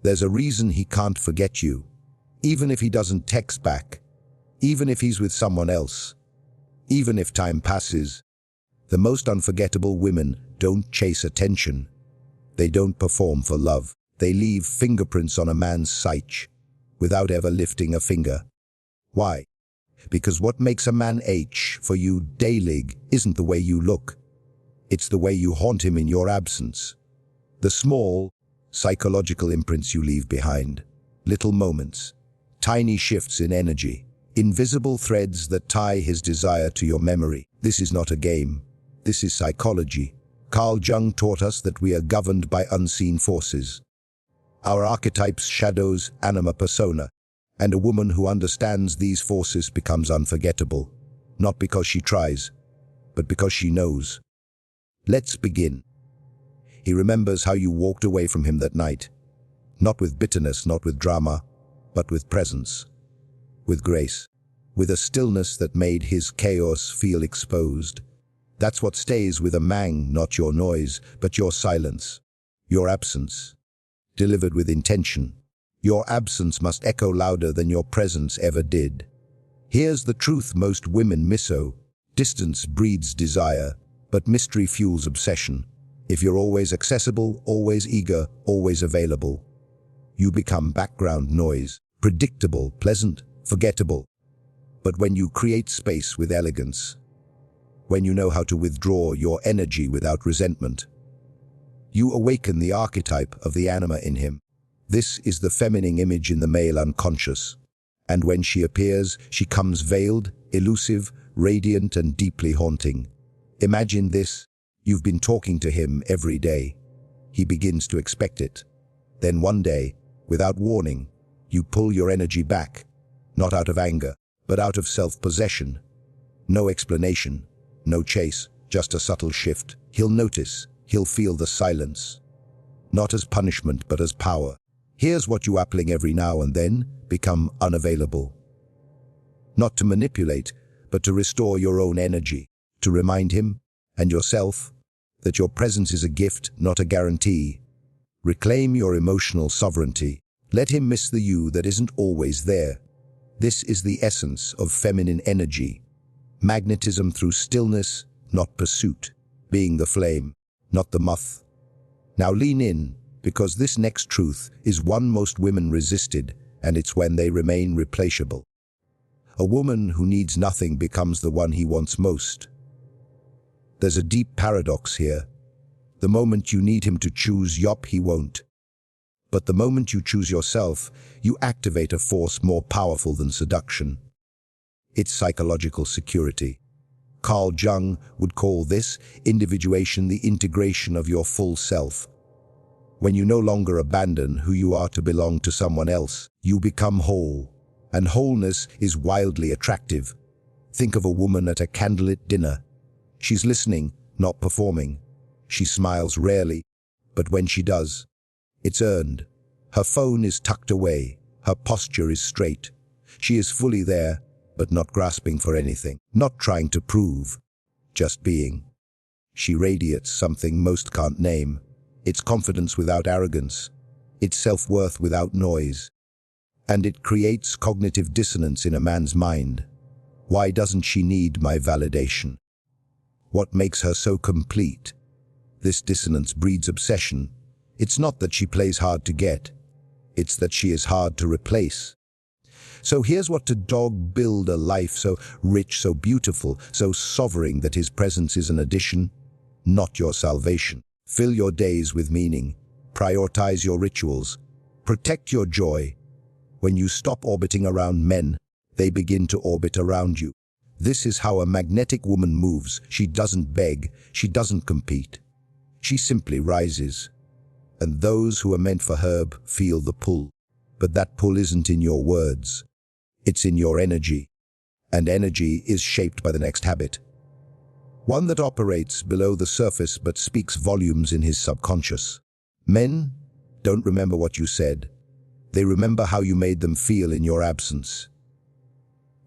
There's a reason he can't forget you, even if he doesn't text back, even if he's with someone else, even if time passes. The most unforgettable women don't chase attention. They don't perform for love. They leave fingerprints on a man's psyche without ever lifting a finger. Why? Because what makes a man H for you daily isn't the way you look. It's the way you haunt him in your absence. The small, psychological imprints you leave behind. Little moments, tiny shifts in energy, invisible threads that tie his desire to your memory. This is not a game. This is psychology. Carl Jung taught us that we are governed by unseen forces. Our archetypes, shadows, anima persona, and a woman who understands these forces becomes unforgettable, not because she tries, but because she knows. Let's begin. He remembers how you walked away from him that night, not with bitterness, not with drama, but with presence, with grace, with a stillness that made his chaos feel exposed. That's what stays with a man, not your noise, but your silence, your absence, delivered with intention. Your absence must echo louder than your presence ever did. Here's the truth most women miss. Distance breeds desire, but mystery fuels obsession. If you're always accessible, always eager, always available, you become background noise, predictable, pleasant, forgettable. But when you create space with elegance, when you know how to withdraw your energy without resentment, you awaken the archetype of the anima in him. This is the feminine image in the male unconscious. And when she appears, she comes veiled, elusive, radiant, and deeply haunting. Imagine this. You've been talking to him every day. He begins to expect it. Then one day, without warning, you pull your energy back, not out of anger, but out of self-possession. No explanation, no chase, just a subtle shift. He'll notice, he'll feel the silence. Not as punishment, but as power. Here's what you appling every now and then, become unavailable. Not to manipulate, but to restore your own energy, to remind him, and yourself, that your presence is a gift, not a guarantee. Reclaim your emotional sovereignty. Let him miss the you that isn't always there. This is the essence of feminine energy. Magnetism through stillness, not pursuit. Being the flame, not the moth. Now lean in, because this next truth is one most women resisted, and it's when they remain replaceable. A woman who needs nothing becomes the one he wants most. There's a deep paradox here. The moment you need him to choose, he won't. But the moment you choose yourself, you activate a force more powerful than seduction. It's psychological security. Carl Jung would call this individuation the integration of your full self. When you no longer abandon who you are to belong to someone else, you become whole. And wholeness is wildly attractive. Think of a woman at a candlelit dinner. She's listening, not performing. She smiles rarely, but when she does, it's earned. Her phone is tucked away. Her posture is straight. She is fully there, but not grasping for anything, not trying to prove, just being. She radiates something most can't name. It's confidence without arrogance. It's self-worth without noise. And it creates cognitive dissonance in a man's mind. Why doesn't she need my validation? What makes her so complete? This dissonance breeds obsession. It's not that she plays hard to get. It's that she is hard to replace. So here's what to build a life so rich, so beautiful, so sovereign that his presence is an addition, not your salvation. Fill your days with meaning. Prioritize your rituals. Protect your joy. When you stop orbiting around men, they begin to orbit around you. This is how a magnetic woman moves. She doesn't beg. She doesn't compete. She simply rises. And those who are meant for her feel the pull. But that pull isn't in your words. It's in your energy. And energy is shaped by the next habit. One that operates below the surface but speaks volumes in his subconscious. Men don't remember what you said. They remember how you made them feel in your absence.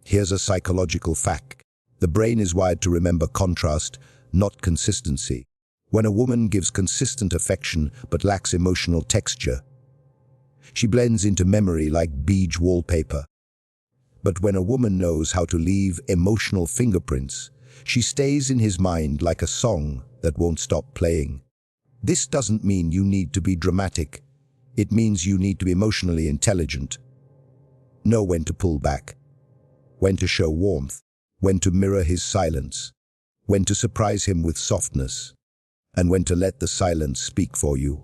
Here's a psychological fact. The brain is wired to remember contrast, not consistency. When a woman gives consistent affection but lacks emotional texture, She blends into memory like beige wallpaper. But when a woman knows how to leave emotional fingerprints, she stays in his mind like a song that won't stop playing. This doesn't mean you need to be dramatic. It means you need to be emotionally intelligent. Know when to pull back, when to show warmth, when to mirror his silence, when to surprise him with softness, and when to let the silence speak for you.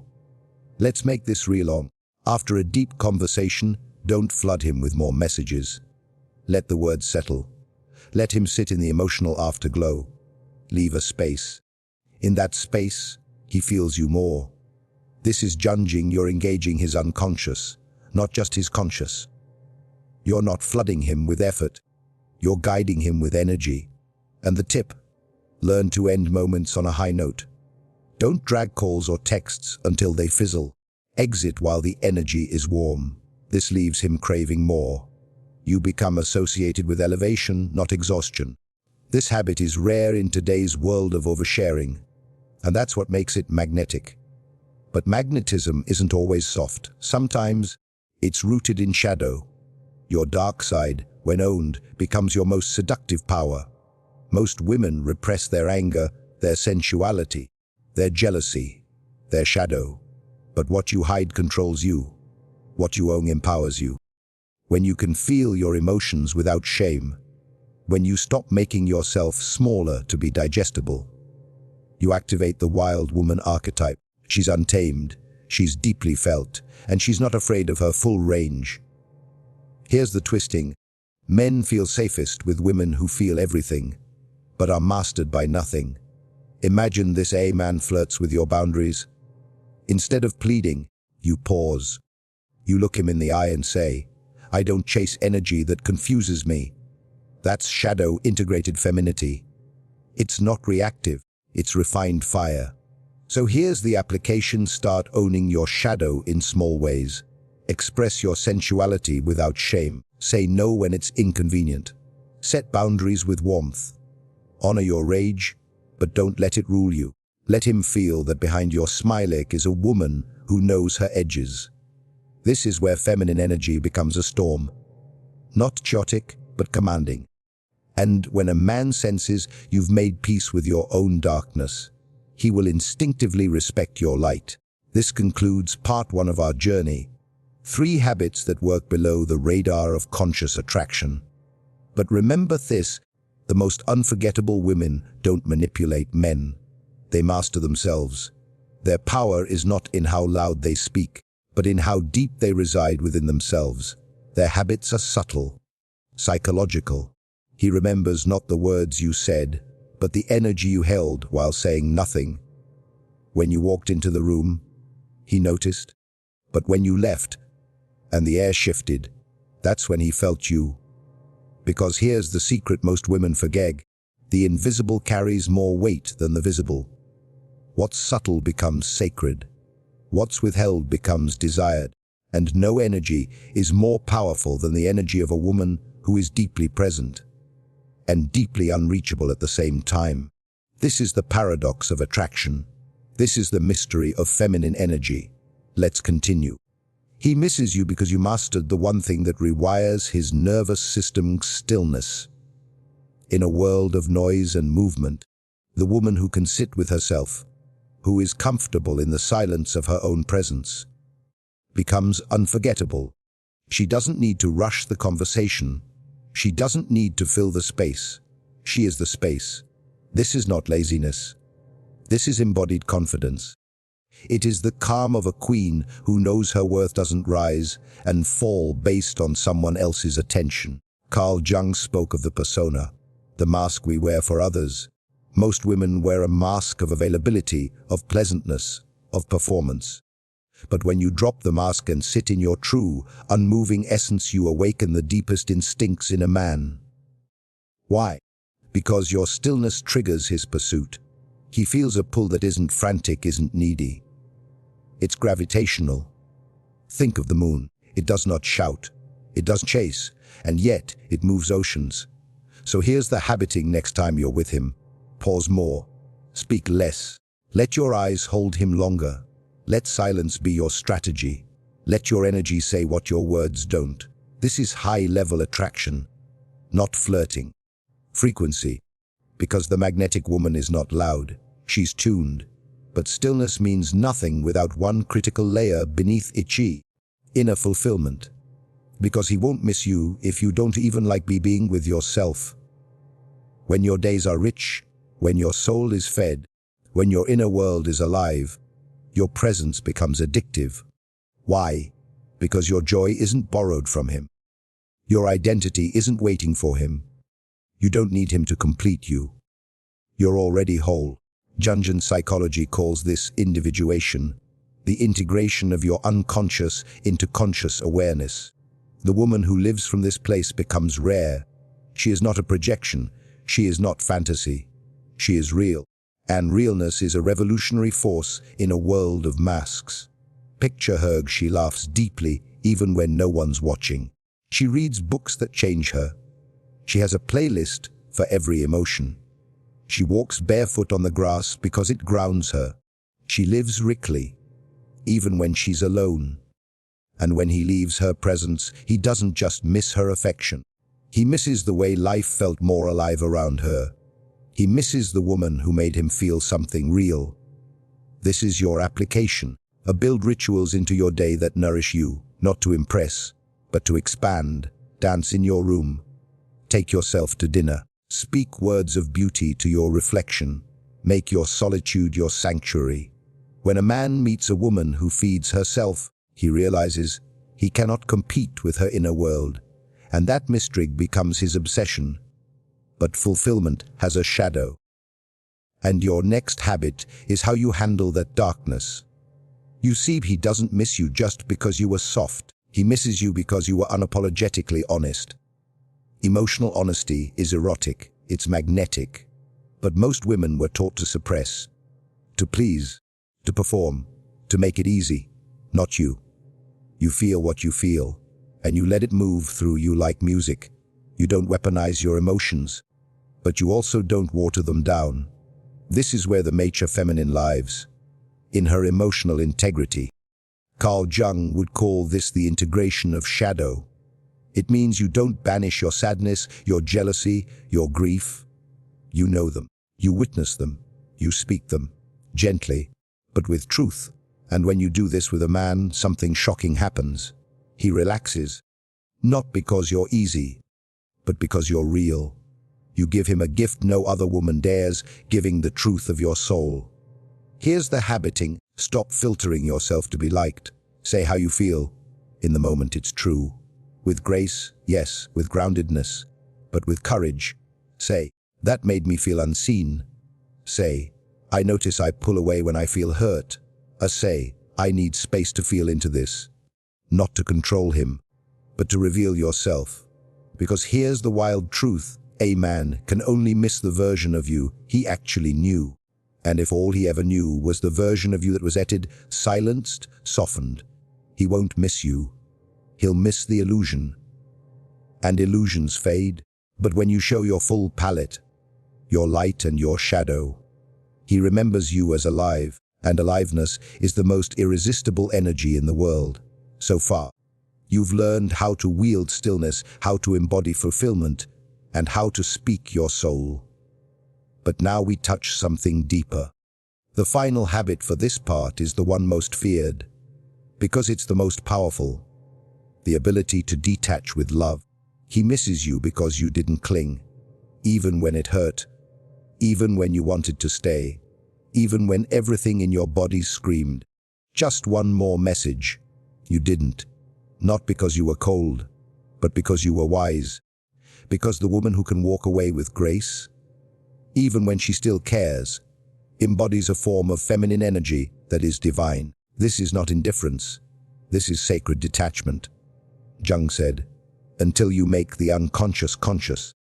Let's make this real. After a deep conversation, don't flood him with more messages. Let the words settle. Let him sit in the emotional afterglow. Leave a space. In that space, he feels you more. This is junging. You're engaging his unconscious, not just his conscious. You're not flooding him with effort. You're guiding him with energy. And the tip: learn to end moments on a high note. Don't drag calls or texts until they fizzle. Exit while the energy is warm. This leaves him craving more. You become associated with elevation, not exhaustion. This habit is rare in today's world of oversharing, and that's what makes it magnetic. But magnetism isn't always soft. Sometimes it's rooted in shadow. Your dark side, when owned, becomes your most seductive power. Most women repress their anger, their sensuality, their jealousy, their shadow. But what you hide controls you. What you own empowers you. When you can feel your emotions without shame, when you stop making yourself smaller to be digestible, you activate the wild woman archetype. She's untamed, she's deeply felt, and she's not afraid of her full range. Here's the twisting. Men feel safest with women who feel everything, but are mastered by nothing. Imagine this: a man flirts with your boundaries. Instead of pleading, you pause. You look him in the eye and say, "I don't chase energy that confuses me." That's shadow integrated femininity. It's not reactive, it's refined fire. So here's the application: start owning your shadow in small ways. Express your sensuality without shame. Say no when it's inconvenient. Set boundaries with warmth. Honor your rage, but don't let it rule you. Let him feel that behind your smile is a woman who knows her edges. This is where feminine energy becomes a storm. Not chaotic, but commanding. And when a man senses you've made peace with your own darkness, he will instinctively respect your light. This concludes part 1 of our journey. 3 habits that work below the radar of conscious attraction. But remember this: the most unforgettable women don't manipulate men. They master themselves. Their power is not in how loud they speak, but in how deep they reside within themselves. Their habits are subtle, psychological. He remembers not the words you said, but the energy you held while saying nothing. When you walked into the room, he noticed. But when you left, and the air shifted, that's when he felt you. Because here's the secret most women forget: the invisible carries more weight than the visible. What's subtle becomes sacred. What's withheld becomes desired. And no energy is more powerful than the energy of a woman who is deeply present and deeply unreachable at the same time. This is the paradox of attraction. This is the mystery of feminine energy. Let's continue. He misses you because you mastered the one thing that rewires his nervous system: stillness. In a world of noise and movement, the woman who can sit with herself, who is comfortable in the silence of her own presence, becomes unforgettable. She doesn't need to rush the conversation. She doesn't need to fill the space. She is the space. This is not laziness. This is embodied confidence. It is the calm of a queen who knows her worth doesn't rise and fall based on someone else's attention. Carl Jung spoke of the persona, the mask we wear for others. Most women wear a mask of availability, of pleasantness, of performance. But when you drop the mask and sit in your true, unmoving essence, you awaken the deepest instincts in a man. Why? Because your stillness triggers his pursuit. He feels a pull that isn't frantic, isn't needy. It's gravitational. Think of the moon. It does not shout. It doesn't chase. And yet, it moves oceans. So here's the habiting: next time you're with him, pause more. Speak less. Let your eyes hold him longer. Let silence be your strategy. Let your energy say what your words don't. This is high-level attraction, not flirting. Frequency. Because the magnetic woman is not loud, she's tuned. But stillness means nothing without one critical layer beneath it: inner fulfillment. Because he won't miss you if you don't even like being with yourself. When your days are rich, when your soul is fed, when your inner world is alive, your presence becomes addictive. Why? Because your joy isn't borrowed from him. Your identity isn't waiting for him. You don't need him to complete you. You're already whole. Jungian psychology calls this individuation, the integration of your unconscious into conscious awareness. The woman who lives from this place becomes rare. She is not a projection. She is not fantasy. She is real. And realness is a revolutionary force in a world of masks. Picture her, she laughs deeply even when no one's watching. She reads books that change her. She has a playlist for every emotion. She walks barefoot on the grass because it grounds her. She lives richly, even when she's alone. And when he leaves her presence, he doesn't just miss her affection. He misses the way life felt more alive around her. He misses the woman who made him feel something real. This is your application. Build rituals into your day that nourish you, not to impress, but to expand. Dance in your room. Take yourself to dinner. Speak words of beauty to your reflection. Make your solitude your sanctuary. When a man meets a woman who feeds herself, he realizes he cannot compete with her inner world, and that mystery becomes his obsession. But fulfillment has a shadow. And your next habit is how you handle that darkness. You see, he doesn't miss you just because you were soft. He misses you because you were unapologetically honest. Emotional honesty is erotic, it's magnetic. But most women were taught to suppress, to please, to perform, to make it easy. Not you. You feel what you feel, and you let it move through you like music. You don't weaponize your emotions, but you also don't water them down. This is where the mature feminine lives, in her emotional integrity. Carl Jung would call this the integration of shadow. It means you don't banish your sadness, your jealousy, your grief. You know them, you witness them, you speak them, gently, but with truth. And when you do this with a man, something shocking happens. He relaxes, not because you're easy, but because you're real. You give him a gift no other woman dares, giving the truth of your soul. Here's the habiting. Stop filtering yourself to be liked. Say how you feel. In the moment it's true. With grace, yes, with groundedness, but with courage. Say, that made me feel unseen. Say, I notice I pull away when I feel hurt. Say, I need space to feel into this. Not to control him, but to reveal yourself. Because here's the wild truth. A man can only miss the version of you he actually knew. And if all he ever knew was the version of you that was edited, silenced, softened, he won't miss you. He'll miss the illusion. And illusions fade. But when you show your full palette, your light and your shadow, he remembers you as alive, and aliveness is the most irresistible energy in the world. So far, you've learned how to wield stillness, how to embody fulfillment, and how to speak your soul. But now we touch something deeper. The final habit for this part is the one most feared, because it's the most powerful. The ability to detach with love. He misses you because you didn't cling, even when it hurt, even when you wanted to stay, even when everything in your body screamed, just one more message. You didn't. Not because you were cold, but because you were wise. Because the woman who can walk away with grace, even when she still cares, embodies a form of feminine energy that is divine. This is not indifference. This is sacred detachment. Jung said, until you make the unconscious conscious,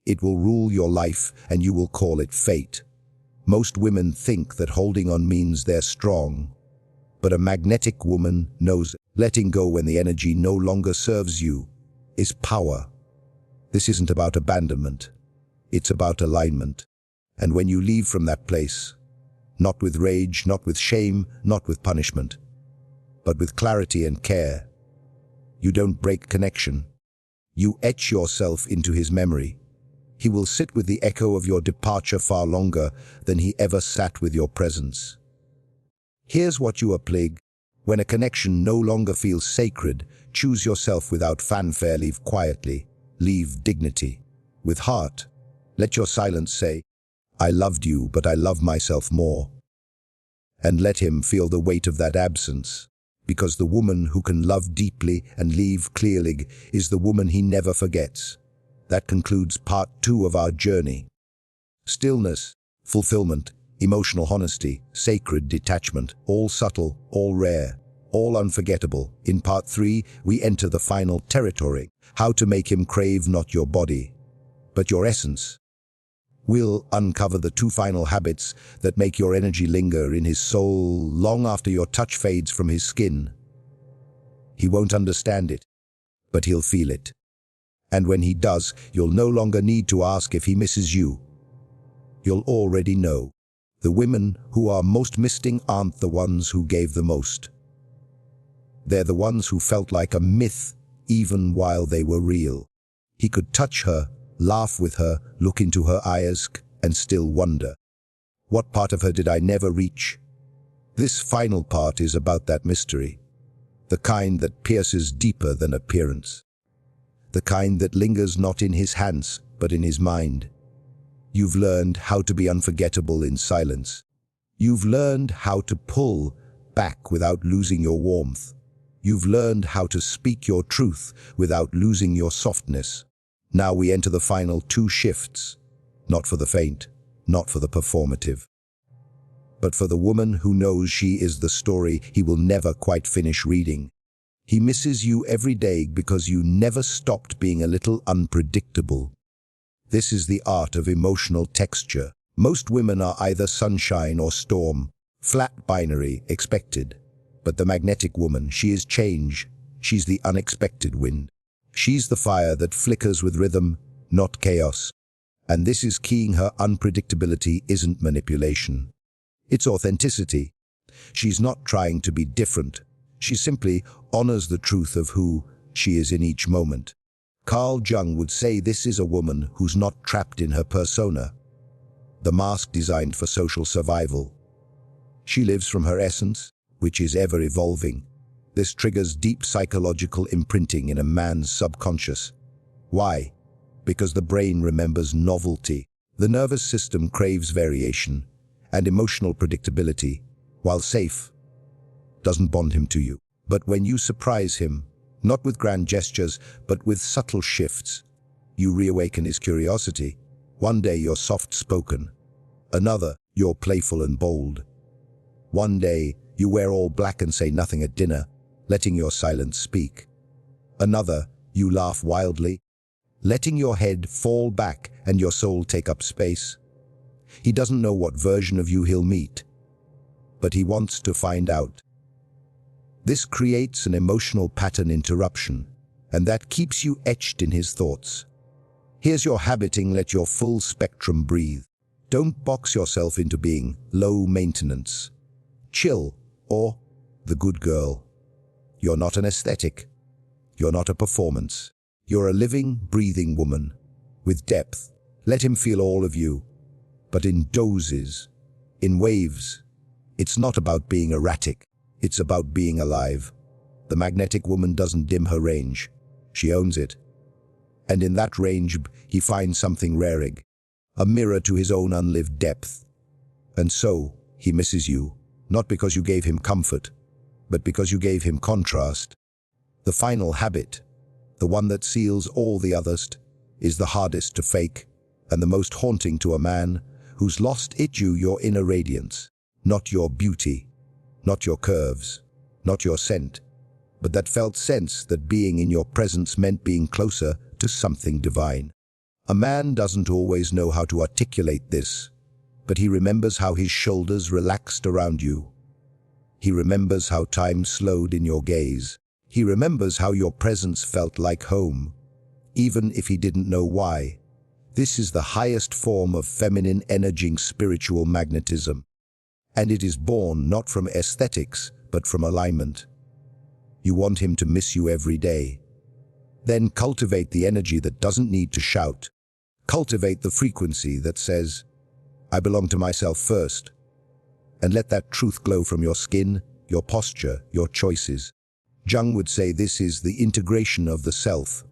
it will rule your life and you will call it fate. Most women think that holding on means they're strong, but a magnetic woman knows letting go when the energy no longer serves you is power. This isn't about abandonment. It's about alignment. And when you leave from that place, not with rage, not with shame, not with punishment, but with clarity and care. You don't break connection. You etch yourself into his memory. He will sit with the echo of your departure far longer than he ever sat with your presence. Here's what you are plagued. When a connection no longer feels sacred, choose yourself without fanfare, leave quietly, leave dignity. With heart, let your silence say, I loved you, but I love myself more. And let him feel the weight of that absence, because the woman who can love deeply and leave clearly is the woman he never forgets. That concludes part 2 of our journey. Stillness, fulfillment, emotional honesty, sacred detachment, all subtle, all rare, all unforgettable. In part 3, we enter the final territory, how to make him crave not your body, but your essence. We'll uncover the 2 final habits that make your energy linger in his soul long after your touch fades from his skin. He won't understand it, but he'll feel it. And when he does, you'll no longer need to ask if he misses you. You'll already know. The women who are most missing aren't the ones who gave the most. They're the ones who felt like a myth even while they were real. He could touch her, laugh with her, look into her eyes, and still wonder, what part of her did I never reach? This final part is about that mystery, the kind that pierces deeper than appearance, the kind that lingers not in his hands, but in his mind. You've learned how to be unforgettable in silence. You've learned how to pull back without losing your warmth. You've learned how to speak your truth without losing your softness. Now we enter the final 2 shifts, not for the faint, not for the performative, but for the woman who knows she is the story he will never quite finish reading. He misses you every day because you never stopped being a little unpredictable. This is the art of emotional texture. Most women are either sunshine or storm, flat binary, expected. But the magnetic woman, she is change. She's the unexpected wind. She's the fire that flickers with rhythm, not chaos. And this is keying her unpredictability isn't manipulation. It's authenticity. She's not trying to be different. She simply honors the truth of who she is in each moment. Carl Jung would say this is a woman who's not trapped in her persona, the mask designed for social survival. She lives from her essence, which is ever evolving. This triggers deep psychological imprinting in a man's subconscious. Why? Because the brain remembers novelty. The nervous system craves variation, and emotional predictability, while safe, doesn't bond him to you. But when you surprise him, not with grand gestures, but with subtle shifts, you reawaken his curiosity. One day you're soft-spoken. Another, you're playful and bold. One day, you wear all black and say nothing at dinner, letting your silence speak. Another, you laugh wildly, letting your head fall back and your soul take up space. He doesn't know what version of you he'll meet, but he wants to find out. This creates an emotional pattern interruption, and that keeps you etched in his thoughts. Here's your habiting, let your full spectrum breathe. Don't box yourself into being low maintenance, chill, or the good girl. You're not an aesthetic. You're not a performance. You're a living, breathing woman with depth. Let him feel all of you, but in doses, in waves. It's not about being erratic. It's about being alive. The magnetic woman doesn't dim her range. She owns it. And in that range, he finds something raring, a mirror to his own unlived depth. And so, he misses you, not because you gave him comfort, but because you gave him contrast. The final habit, the one that seals all the others, is the hardest to fake and the most haunting to a man who's lost your inner radiance, not your beauty, not your curves, not your scent, but that felt sense that being in your presence meant being closer to something divine. A man doesn't always know how to articulate this, but he remembers how his shoulders relaxed around you. He remembers how time slowed in your gaze. He remembers how your presence felt like home, even if he didn't know why. This is the highest form of feminine energizing spiritual magnetism. And it is born not from aesthetics, but from alignment. You want him to miss you every day. Then cultivate the energy that doesn't need to shout. Cultivate the frequency that says, I belong to myself first. And let that truth glow from your skin, your posture, your choices. Jung would say this is the integration of the self,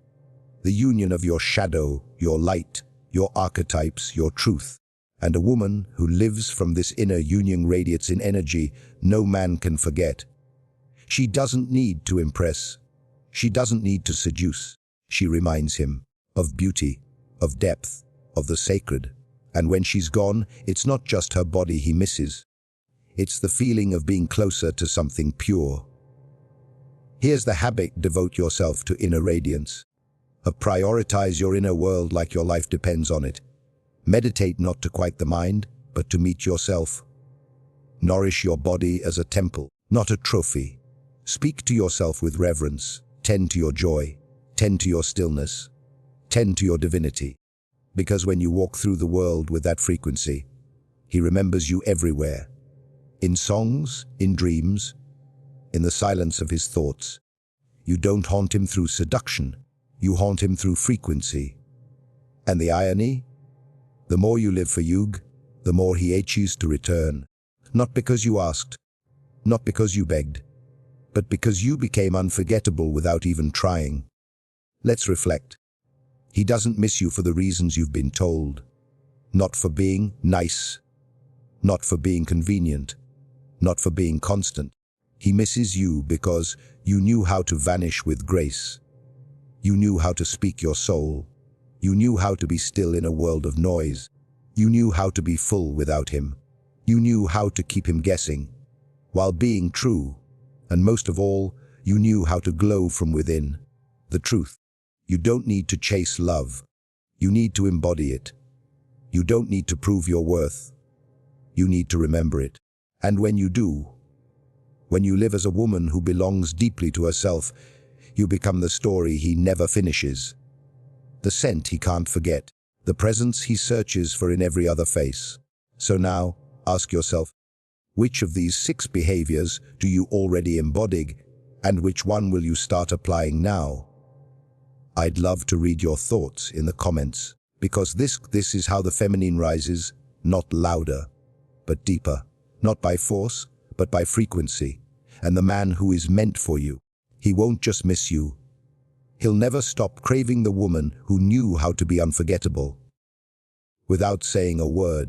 the union of your shadow, your light, your archetypes, your truth. And a woman who lives from this inner union radiates in energy no man can forget. She doesn't need to impress. She doesn't need to seduce. She reminds him of beauty, of depth, of the sacred. And when she's gone, it's not just her body he misses. It's the feeling of being closer to something pure. Here's the habit: devote yourself to inner radiance. Prioritize your inner world like your life depends on it. Meditate not to quiet the mind, but to meet yourself. Nourish your body as a temple, not a trophy. Speak to yourself with reverence. Tend to your joy. Tend to your stillness. Tend to your divinity. Because when you walk through the world with that frequency, he remembers you everywhere. In songs, in dreams, in the silence of his thoughts. You don't haunt him through seduction. You haunt him through frequency. And the irony? The more you live for Jung, the more he itches to return. Not because you asked, not because you begged, but because you became unforgettable without even trying. Let's reflect. He doesn't miss you for the reasons you've been told. Not for being nice. Not for being convenient. Not for being constant. He misses you because you knew how to vanish with grace. You knew how to speak your soul. You knew how to be still in a world of noise. You knew how to be full without him. You knew how to keep him guessing, while being true. And most of all, you knew how to glow from within. The truth. You don't need to chase love. You need to embody it. You don't need to prove your worth. You need to remember it. And when you do, when you live as a woman who belongs deeply to herself, you become the story he never finishes. The scent he can't forget. The presence he searches for in every other face. So now, ask yourself, which of these 6 behaviors do you already embody, and which one will you start applying now? I'd love to read your thoughts in the comments, because this is how the feminine rises, not louder, but deeper, not by force, but by frequency. And the man who is meant for you, he won't just miss you. He'll never stop craving the woman who knew how to be unforgettable. Without saying a word.